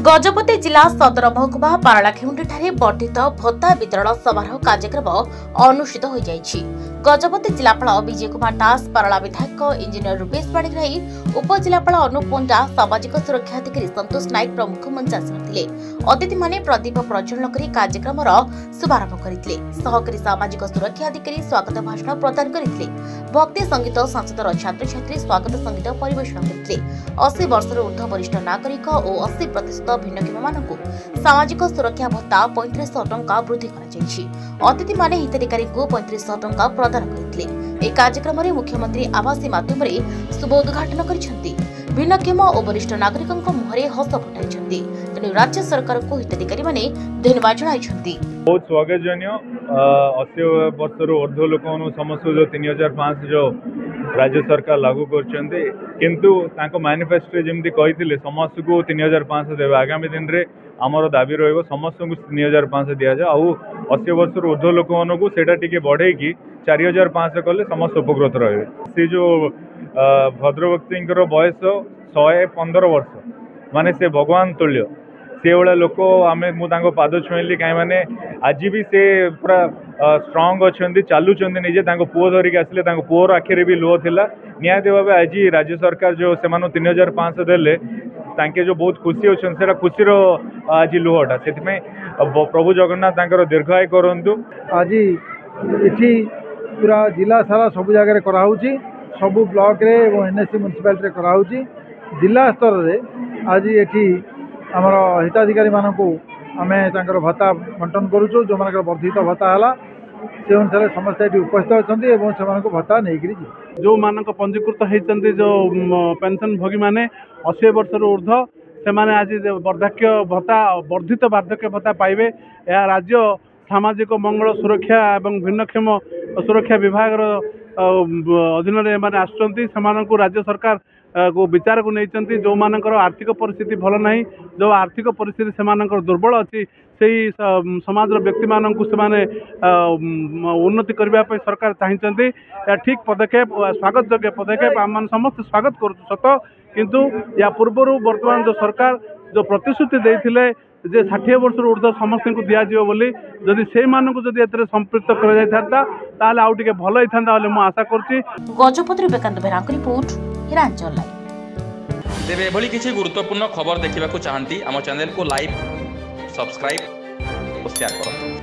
गजपति जिला सदर महकुमा पारलाखेमुंडी वर्धित भत्ता वितरण समारोह कार्यक्रम अनुष्ठित हो जाइछि। गजपति जिलापाल विजय कुमार दास, पारला विधायक इंजीनियर रूपेश पाणिग्राही, उपजिलापाल अनुप पंडा, सामाजिक सुरक्षा अधिकारी संतोष नायक प्रमुख मंच आसिथिले। अतिथि माने प्रदीप प्रज्वलन करी कार्यक्रम शुभारंभ करथिले। सहकारी सामाजिक सुरक्षा अधिकारी स्वागत भाषण प्रदान करथिले। भक्ति संगीत सांसदर छात्र छात्री स्वागत संगीत परिवेषण करथिले। 80 वर्षर ऊर्ध्व वरिष्ठ नागरिक और 80% भिन्नक्षम मानकु सामाजिक सुरक्षा भत्ता 3500 टंका वृद्धि करा जायछि। अतिथि माने हिताधिकारी को 3500 टंका प्रदान करथिले। ए कार्यक्रम रे मुख्यमंत्री आवासी माध्यम रे शुभ उद्घाटन करिसेंती। भिन्नक्षम और वरिष्ठ नागरिकक मुहरे हस फुटाइछंती। तेणु राज्य सरकार को हिताधिकारी माने धन्यवाद जणाइछंती। बहुत स्वागतजन्य 80 वर्षर ऊर्ध्व लोक समस्त जो 3500 जो राज्य सरकार लागू करछंती, किंतु तांको मैनिफेस्टो जेमती कहिथिले समस्त को 3500 देबे। आगामी दिन रे हमर दाबी रहइबो समस्त को 3500 दिया जाय। आउ 80 वर्षर ऊर्ध्व लोक को सेटा टिके बढ़े कि 4500 कले समस्त उपकृत रहे। से जो भद्रभक्तिंकर बयस 115 वर्ष माने से भगवान तुल्य से भाया लोक आम मुझे पाद छुईली कहीं मैंने आज भी से पूरा स्ट्रंग अच्छा चलुंट निजे पुओ धरिक आसिले पुओर आखिरे भी लुह थिला। निहाती भाव आज राज्य सरकार जो से 3500 देले तांके जो बहुत खुशी अच्छा खुशी आज लुहटा से प्रभु जगन्नाथ दीर्घायु करंतु। आज इठी पूरा जिला सारा सब जगह कराऊँगी, सबू ब्लॉक रे और एनएससी म्युनिसिपालिटी कराऊँगी। जिला स्तर रे आज एठी आमर हिताधिकारी मानकू आमे तांकर भत्ता बंटन करूँ। जो मान वर्धित भत्ता है से अनुसार समस्त ये उपस्थित अच्छा से भत्ता नहीं जो मानक पंजीकृत होती जो पेंशन भोगी मैंने 80 वर्ष ऊर्ध्व से माने आज वार्धक्य भत्ता वर्धित वार्धक्य भत्ता पाइबे। यह राज्य सामाजिक मंगल सुरक्षा एवं भिन्नक्षम सुरक्षा विभाग अधीन में आसुँच राज्य सरकार को विचार को नहीं। जो मानकर आर्थिक परिस्थिति भल ना, जो आर्थिक परिस्थिति से दुर्बल अच्छी से समाज व्यक्ति मानक उन्नति करने सरकार चाहते या ठीक पदक्षेप स्वागत योग्य पदक्षेप आम समस्त स्वागत कर सत। किंतु या पूर्वर वर्तमान जो सरकार जो प्रतिश्रुति देते जे 60 वर्ष ऊर्ध्व समस्त को दिज्व बोली जदि से संपृक्त कर आउ टिके भल होता आशा करुँची। Gajapati Bekant Behera report Hiranchal live. तेरे एभली किसी गुरुत्वपूर्ण खबर देखा चाहती आम चैनल को लाइक, सब्सक्राइब और शेयर करें।